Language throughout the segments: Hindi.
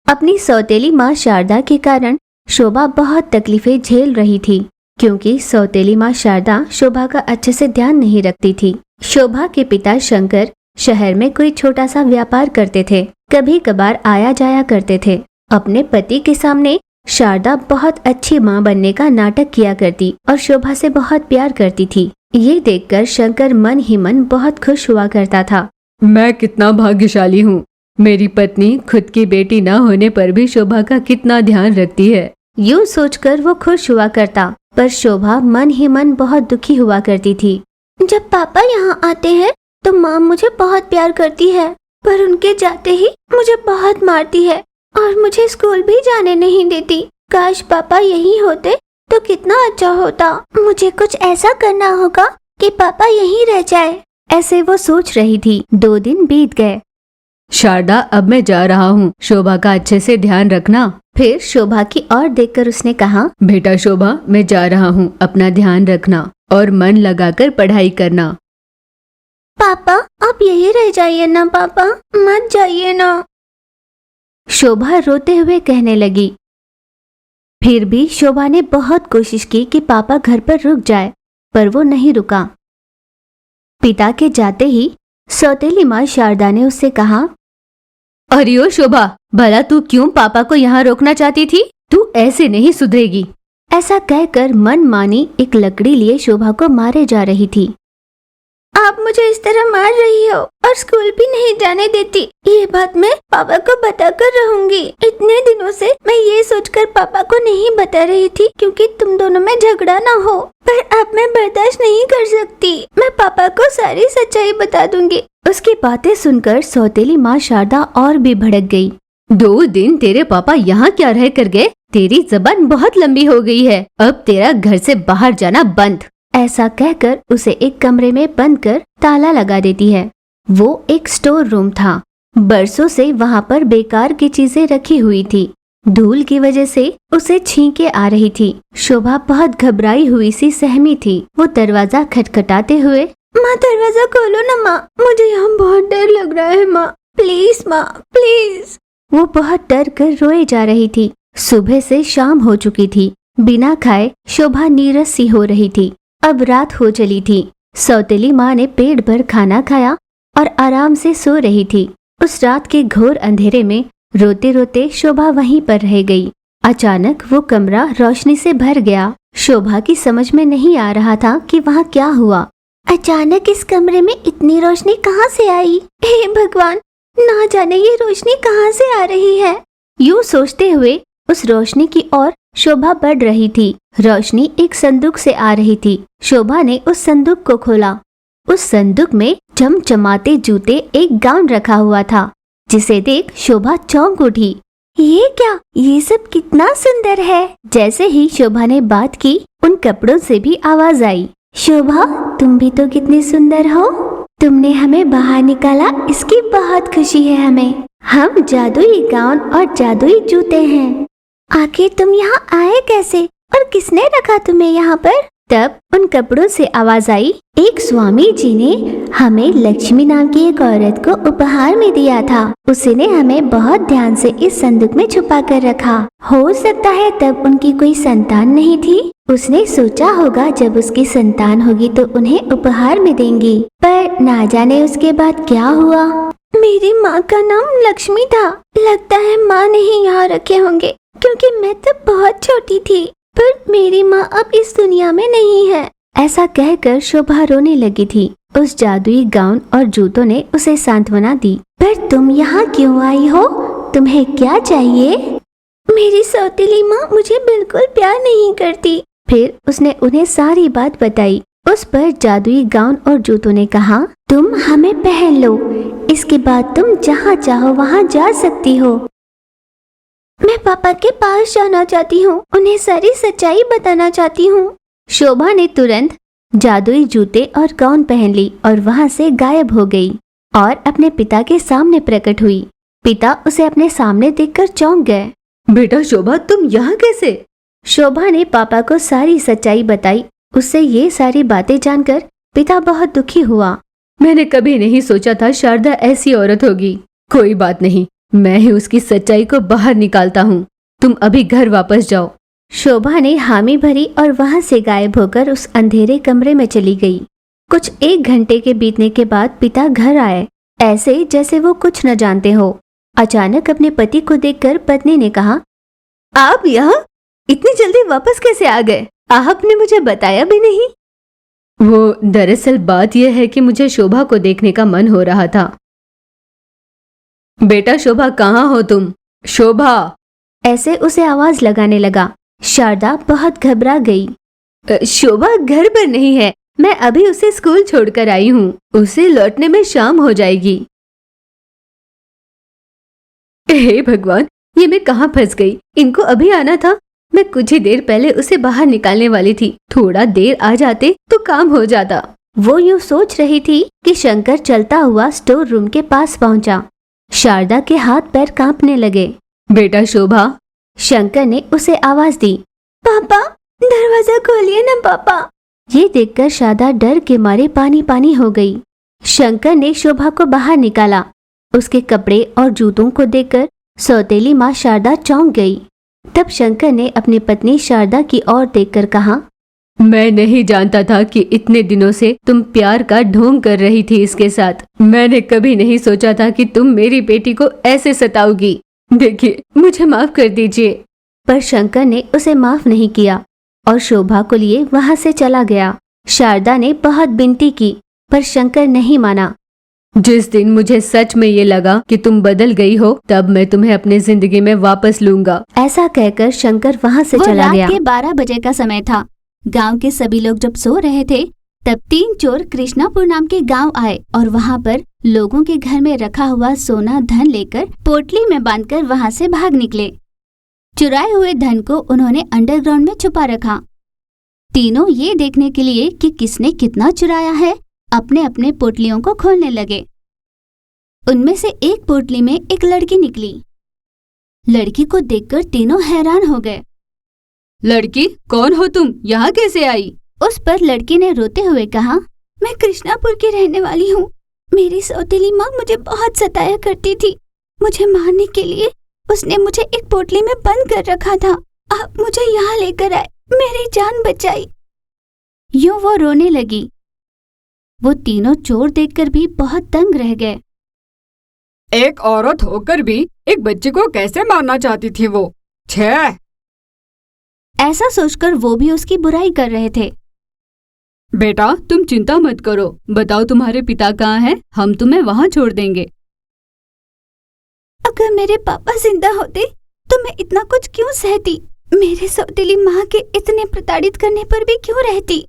अपनी सौतेली माँ शारदा के कारण शोभा बहुत तकलीफें झेल रही थी, क्योंकि सौतेली माँ शारदा शोभा का अच्छे से ध्यान नहीं रखती थी। शोभा के पिता शंकर शहर में कोई छोटा सा व्यापार करते थे, कभी कभार आया जाया करते थे। अपने पति के सामने शारदा बहुत अच्छी माँ बनने का नाटक किया करती और शोभा से बहुत प्यार करती थी। ये देखकर शंकर मन ही मन बहुत खुश हुआ करता था। मैं कितना भाग्यशाली हूँ, मेरी पत्नी खुद की बेटी न होने पर भी शोभा का कितना ध्यान रखती है। यूँ सोचकर वो खुश हुआ करता, पर शोभा मन ही मन बहुत दुखी हुआ करती थी। जब पापा यहाँ आते हैं तो माँ मुझे बहुत प्यार करती है, पर उनके जाते ही मुझे बहुत मारती है और मुझे स्कूल भी जाने नहीं देती। काश पापा यहीं होते तो कितना अच्छा होता। मुझे कुछ ऐसा करना होगा कि पापा यहीं रह जाए। ऐसे वो सोच रही थी। 2 दिन बीत गए। शारदा, अब मैं जा रहा हूँ, शोभा का अच्छे से ध्यान रखना। फिर शोभा की ओर देखकर उसने कहा, बेटा शोभा, मैं जा रहा हूँ, अपना ध्यान रखना और मन लगाकर पढ़ाई करना। पापा आप यहीं रह जाइए ना, पापा मत जाइए ना। शोभा रोते हुए कहने लगी। फिर भी शोभा ने बहुत कोशिश की कि पापा घर पर रुक जाए, पर वो नहीं रुका। पिता के जाते ही सौतेली माँ शारदा ने उससे कहा, अरे ओ शोभा, भला तू क्यों पापा को यहाँ रोकना चाहती थी? तू ऐसे नहीं सुधरेगी। ऐसा कहकर मनमानी एक लकड़ी लिए शोभा को मारे जा रही थी। आप मुझे इस तरह मार रही हो और स्कूल भी नहीं जाने देती। ये बात मैं पापा को बताकर रहूंगी। इतने दिनों से मैं ये सोचकर पापा को नहीं बता रही थी क्योंकि तुम दोनों में झगड़ा ना हो, पर अब मैं बर्दाश्त नहीं कर सकती। मैं पापा को सारी सच्चाई बता दूंगी। उसकी बातें सुनकर सौतेली माँ शारदा और भी भड़क गई। 2 दिन तेरे पापा यहाँ क्या रह कर गए? तेरी जबान बहुत लंबी हो गई है, अब तेरा घर से बाहर जाना बंद। ऐसा कहकर उसे एक कमरे में बंद कर ताला लगा देती है। वो एक स्टोर रूम था। बरसों से वहाँ पर बेकार की चीजें रखी हुई थी। धूल की वजह से उसे छींकें आ रही थी। शोभा बहुत घबराई हुई सी सहमी थी। वो दरवाजा खटखटाते हुए, माँ दरवाजा खोलो ना माँ, मुझे यहाँ बहुत डर लग रहा है माँ, प्लीज माँ प्लीज। वो बहुत डर कर रोए जा रही थी। सुबह से शाम हो चुकी थी। बिना खाए शोभा नीरस सी हो रही थी। अब रात हो चली थी। सौतेली माँ ने पेट भर खाना खाया और आराम से सो रही थी। उस रात के घोर अंधेरे में रोते रोते शोभा वहीं पर रह गई। अचानक वो कमरा रोशनी से भर गया। शोभा की समझ में नहीं आ रहा था कि वहाँ क्या हुआ। अचानक इस कमरे में इतनी रोशनी कहाँ से आई? हे भगवान, ना जाने ये रोशनी कहाँ से आ रही है। यूँ सोचते हुए उस रोशनी की ओर शोभा बढ़ रही थी। रोशनी एक संदूक से आ रही थी। शोभा ने उस संदूक को खोला। उस संदूक में चमचमाते जूते एक गाउन रखा हुआ था, जिसे देख शोभा चौंक उठी। ये क्या? ये सब कितना सुंदर है। जैसे ही शोभा ने बात की, उन कपड़ों से भी आवाज आई, शोभा तुम भी तो कितनी सुंदर हो। तुमने हमें बाहर निकाला, इसकी बहुत खुशी है हमें। हम जादुई गाउन और जादुई जूते हैं। आखिर तुम यहाँ आए कैसे और किसने रखा तुम्हें यहाँ पर? तब उन कपड़ों से आवाज आई, एक स्वामी जी ने हमें लक्ष्मी नाम की एक औरत को उपहार में दिया था। उसने हमें बहुत ध्यान से इस संदूक में छुपा कर रखा। हो सकता है तब उनकी कोई संतान नहीं थी। उसने सोचा होगा जब उसकी संतान होगी तो उन्हें उपहार में देंगी, पर ना जाने उसके बाद क्या हुआ। मेरी माँ का नाम लक्ष्मी था। लगता है माँ ने ही यहाँ रखे होंगे, क्योंकि मैं तब बहुत छोटी थी, पर मेरी माँ अब इस दुनिया में नहीं है। ऐसा कहकर शोभा रोने लगी थी। उस जादुई गाउन और जूतों ने उसे सांत्वना दी। पर तुम यहाँ क्यों आई हो? तुम्हें क्या चाहिए? मेरी सौतेली माँ मुझे बिल्कुल प्यार नहीं करती। फिर उसने उन्हें सारी बात बताई। उस पर जादुई गाउन और जूतों ने कहा, तुम हमें पहन लो, इसके बाद तुम जहाँ चाहो वहाँ जा सकती हो। मैं पापा के पास जाना चाहती हूँ, उन्हें सारी सच्चाई बताना चाहती हूँ। शोभा ने तुरंत जादुई जूते और गाउन पहन ली और वहाँ से गायब हो गई और अपने पिता के सामने प्रकट हुई। पिता उसे अपने सामने देखकर चौंक गए। बेटा शोभा, तुम यहाँ कैसे? शोभा ने पापा को सारी सच्चाई बताई। उससे ये सारी बातें जानकर पिता बहुत दुखी हुआ। मैंने कभी नहीं सोचा था शारदा ऐसी औरत होगी। कोई बात नहीं, मैं ही उसकी सच्चाई को बाहर निकालता हूँ। तुम अभी घर वापस जाओ। शोभा ने हामी भरी और वहां से गायब होकर उस अंधेरे कमरे में चली गई। कुछ 1 घंटे के बीतने के बाद पिता घर आए, ऐसे जैसे वो कुछ न जानते हो। अचानक अपने पति को देखकर पत्नी ने कहा, आप यहाँ इतनी जल्दी वापस कैसे आ गए? आपने मुझे बताया भी नहीं। वो दरअसल बात यह है कि मुझे शोभा को देखने का मन हो रहा था। बेटा शोभा, कहाँ हो तुम? शोभा! ऐसे उसे आवाज लगाने लगा। शारदा बहुत घबरा गई। शोभा घर पर नहीं है, मैं अभी उसे स्कूल छोड़कर आई हूँ। उसे लौटने में शाम हो जाएगी। हे भगवान, ये मैं कहाँ फंस गई? इनको अभी आना था। मैं कुछ ही देर पहले उसे बाहर निकालने वाली थी। थोड़ा देर आ जाते तो काम हो जाता। वो यूं सोच रही थी कि शंकर चलता हुआ स्टोर रूम के पास पहुंचा। शारदा के हाथ पैर कांपने लगे। बेटा शोभा! शंकर ने उसे आवाज दी। पापा, दरवाजा खोलिए ना पापा। ये देखकर शारदा डर के मारे पानी पानी हो गई। शंकर ने शोभा को बाहर निकाला। उसके कपड़े और जूतों को देखकर सौतेली माँ शारदा चौंक गई। तब शंकर ने अपनी पत्नी शारदा की ओर देखकर कहा, मैं नहीं जानता था कि इतने दिनों से तुम प्यार का ढोंग कर रही थी इसके साथ। मैंने कभी नहीं सोचा था कि तुम मेरी बेटी को ऐसे सताओगी। देखिए, मुझे माफ कर दीजिए। पर शंकर ने उसे माफ नहीं किया और शोभा को लिए वहां से चला गया। शारदा ने बहुत विनती की पर शंकर नहीं माना। जिस दिन मुझे सच में ये लगा कि तुम बदल गई हो, तब मैं तुम्हें अपनी जिंदगी में वापस लूंगा। ऐसा कहकर शंकर वहां से चला गया। रात के 12 बजे का समय था। गांव के सभी लोग जब सो रहे थे, तब 3 चोर कृष्णापुर नाम के गांव आए और वहां पर लोगों के घर में रखा हुआ सोना धन लेकर पोटली में बांधकर वहां से भाग निकले। चुराए हुए धन को उन्होंने अंडरग्राउंड में छुपा रखा। तीनों ये देखने के लिए कि किसने कितना चुराया है, अपने अपने पोटलियों को खोलने लगे। उनमें से एक पोटली में एक लड़की निकली। लड़की को देखकर तीनों हैरान हो गए। लड़की, कौन हो तुम? यहाँ कैसे आई? उस पर लड़की ने रोते हुए कहा, मैं कृष्णापुर की रहने वाली हूँ। मेरी सौतेली माँ मुझे बहुत सताया करती थी। मुझे मारने के लिए उसने मुझे एक पोटली में बंद कर रखा था। आप मुझे यहाँ लेकर आए, मेरी जान बचाई। यूं वो रोने लगी। वो तीनों चोर देखकर भी बहुत तंग रह गए। एक औरत होकर भी एक बच्चे को कैसे मारना चाहती थी वो? छह! ऐसा सोचकर वो भी उसकी बुराई कर रहे थे। बेटा, तुम चिंता मत करो। बताओ तुम्हारे पिता कहाँ हैं? हम तुम्हें वहाँ छोड़ देंगे। अगर मेरे पापा जिंदा होते तो मैं इतना कुछ क्यों सहती? मेरे सौतेली माँ के इतने प्रताड़ित करने पर भी क्यों रहती?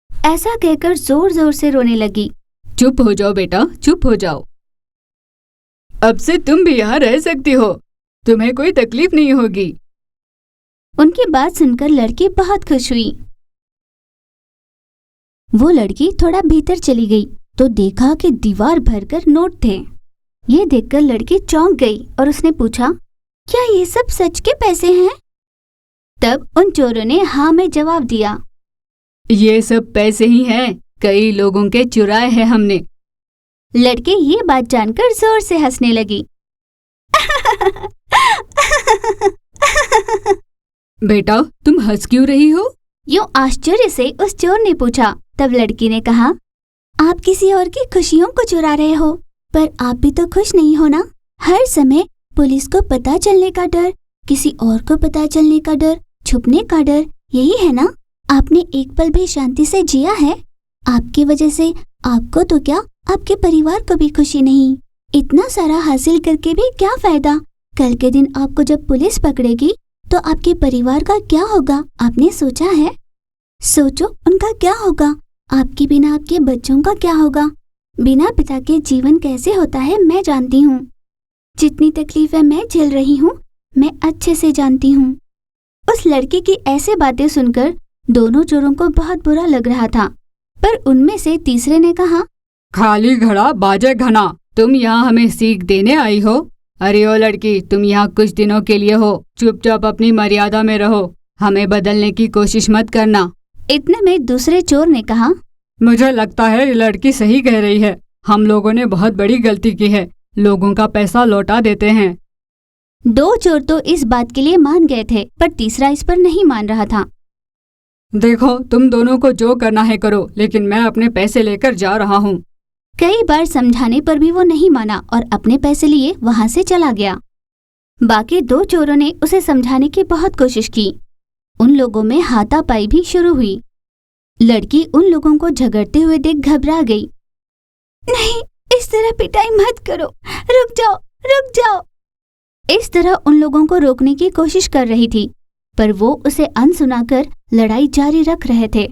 ऐसा कहकर जोर जोर से रोने लगी। चुप हो जाओ बेटा, चुप हो जाओ। अब से तुम भी यहाँ रह सकती हो। तुम्हें कोई तकलीफ नहीं होगी। उनकी बात सुनकर लड़की बहुत खुश हुई। वो लड़की थोड़ा भीतर चली गई तो देखा कि दीवार भरकर नोट थे। ये देखकर लड़की चौंक गई और उसने पूछा, क्या ये सब सच के पैसे हैं? तब उन चोरों ने हाँ में जवाब दिया। ये सब पैसे ही हैं, कई लोगों के चुराए हैं हमने। लड़के ये बात जानकर जोर से हंसने लगी। बेटा, तुम हंस क्यों रही हो? यूं आश्चर्य से उस चोर ने पूछा। तब लड़की ने कहा, आप किसी और की खुशियों को चुरा रहे हो, पर आप भी तो खुश नहीं हो ना? हर समय पुलिस को पता चलने का डर, किसी और को पता चलने का डर, छुपने का डर, यही है ना? आपने एक पल भी शांति से जिया है? आपकी वजह से आपको तो क्या, आपके परिवार को भी खुशी नहीं। इतना सारा हासिल करके भी क्या फायदा? कल के दिन आपको जब पुलिस पकड़ेगी तो आपके परिवार का क्या होगा? आपने सोचा है? सोचो, उनका क्या होगा? आपके बिना आपके बच्चों का क्या होगा? बिना पिता के जीवन कैसे होता है मैं जानती हूँ। जितनी तकलीफें मैं झेल रही हूँ मैं अच्छे से जानती हूँ। उस लड़की की ऐसे बातें सुनकर दोनों चोरों को बहुत बुरा लग रहा था, पर उनमें से तीसरे ने कहा, खाली घड़ा बाजे घना। तुम यहाँ हमें सीख देने आई हो? अरे ओ लड़की, तुम यहाँ कुछ दिनों के लिए हो। चुपचाप अपनी मर्यादा में रहो। हमें बदलने की कोशिश मत करना। इतने में दूसरे चोर ने कहा, मुझे लगता है ये लड़की सही कह रही है। हम लोगों ने बहुत बड़ी गलती की है। लोगों का पैसा लौटा देते हैं, दो चोर तो इस बात के लिए मान गए थे, पर तीसरा इस पर नहीं मान रहा था। देखो, तुम दोनों को जो करना है करो, लेकिन मैं अपने पैसे लेकर जा रहा हूँ। कई बार समझाने पर भी वो नहीं माना और अपने पैसे लिए वहां से चला गया। बाकी दो चोरों ने उसे समझाने की बहुत कोशिश की। उन लोगों में हाथापाई भी शुरू हुई। लड़की उन लोगों को झगड़ते हुए देख घबरा गई। नहीं, इस तरह पिटाई मत करो, रुक जाओ, रुक जाओ। इस तरह उन लोगों को रोकने की कोशिश कर रही थी, पर वो उसे अनसुना कर लड़ाई जारी रख रहे थे।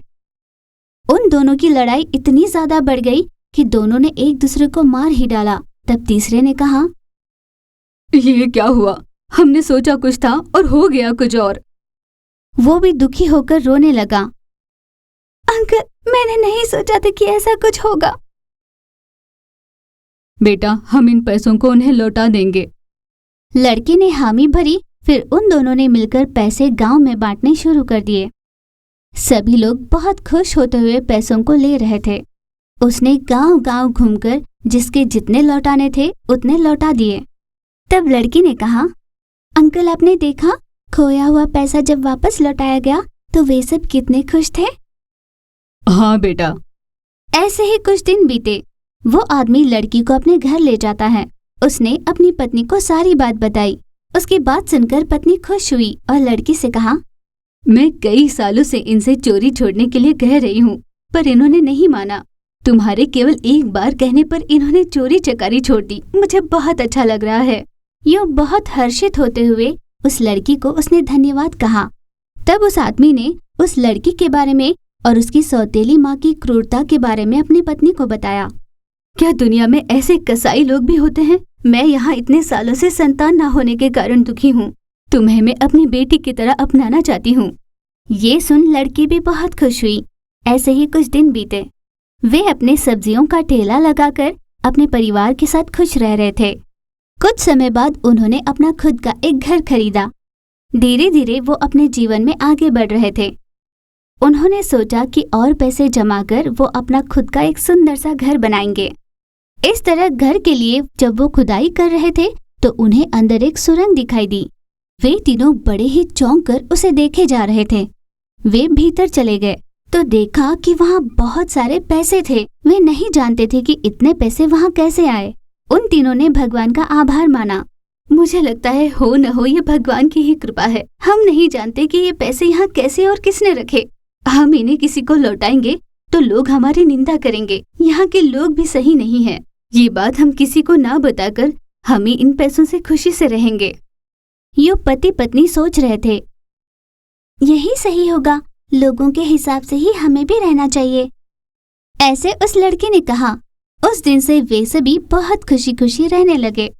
उन दोनों की लड़ाई इतनी ज्यादा बढ़ गई कि दोनों ने एक दूसरे को मार ही डाला। तब तीसरे ने कहा, ये क्या हुआ? हमने सोचा कुछ था और हो गया कुछ और। वो भी दुखी होकर रोने लगा। अंकल, मैंने नहीं सोचा था कि ऐसा कुछ होगा। बेटा, हम इन पैसों को उन्हें लौटा देंगे। लड़की ने हामी भरी। फिर उन दोनों ने मिलकर पैसे गांव में बांटने शुरू कर दिए। सभी लोग बहुत खुश होते हुए पैसों को ले रहे थे। उसने गांव-गांव घूमकर जिसके जितने लौटाने थे उतने लौटा दिए। तब लड़की ने कहा, अंकल, आपने देखा, खोया हुआ पैसा जब वापस लौटाया गया तो वे सब कितने खुश थे। हाँ बेटा। ऐसे ही कुछ दिन बीते। वो आदमी लड़की को अपने घर ले जाता है। उसने अपनी पत्नी को सारी बात बताई। उसकी बात सुनकर पत्नी खुश हुई और लड़की से कहा, मैं कई सालों से इनसे चोरी छोड़ने के लिए कह रही हूँ, पर इन्होंने नहीं माना। तुम्हारे केवल एक बार कहने पर इन्होंने चोरी चकारी छोड़ दी। मुझे बहुत अच्छा लग रहा है। यूं बहुत हर्षित होते हुए उस लड़की को उसने धन्यवाद कहा। तब उस आदमी ने उस लड़की के बारे में और उसकी सौतेली माँ की क्रूरता के बारे में अपनी पत्नी को बताया। क्या दुनिया में ऐसे कसाई लोग भी होते हैं? मैं यहाँ इतने सालों से संतान न होने के कारण दुखी हूँ। तुम्हें मैं अपनी बेटी की तरह अपनाना चाहती हूँ। ये सुन लड़की भी बहुत खुश हुई। ऐसे ही कुछ दिन बीते। वे अपने सब्जियों का ठेला लगाकर अपने परिवार के साथ खुश रह रहे थे। कुछ समय बाद उन्होंने अपना खुद का एक घर खरीदा। धीरे धीरे वो अपने जीवन में आगे बढ़ रहे थे। उन्होंने सोचा कि और पैसे जमा कर वो अपना खुद का एक सुंदर सा घर बनाएंगे। इस तरह घर के लिए जब वो खुदाई कर रहे थे तो उन्हें अंदर एक सुरंग दिखाई दी। वे तीनों बड़े ही चौंक कर उसे देखे जा रहे थे। वे भीतर चले गए तो देखा कि वहाँ बहुत सारे पैसे थे। वे नहीं जानते थे कि इतने पैसे वहाँ कैसे आए। उन तीनों ने भगवान का आभार माना। मुझे लगता है हो न हो ये भगवान की ही कृपा है। हम नहीं जानते कि ये पैसे यहाँ कैसे और किसने रखे। हम इन्हें किसी को लौटाएंगे तो लोग हमारी निंदा करेंगे। यहाँ के लोग भी सही नहीं है। ये बात हम किसी को ना बताकर हम ही इन पैसों से खुशी से रहेंगे। यो पति पत्नी सोच रहे थे, यही सही होगा। लोगों के हिसाब से ही हमें भी रहना चाहिए। ऐसे उस लड़की ने कहा। उस दिन से वे सभी बहुत खुशी खुशी रहने लगे।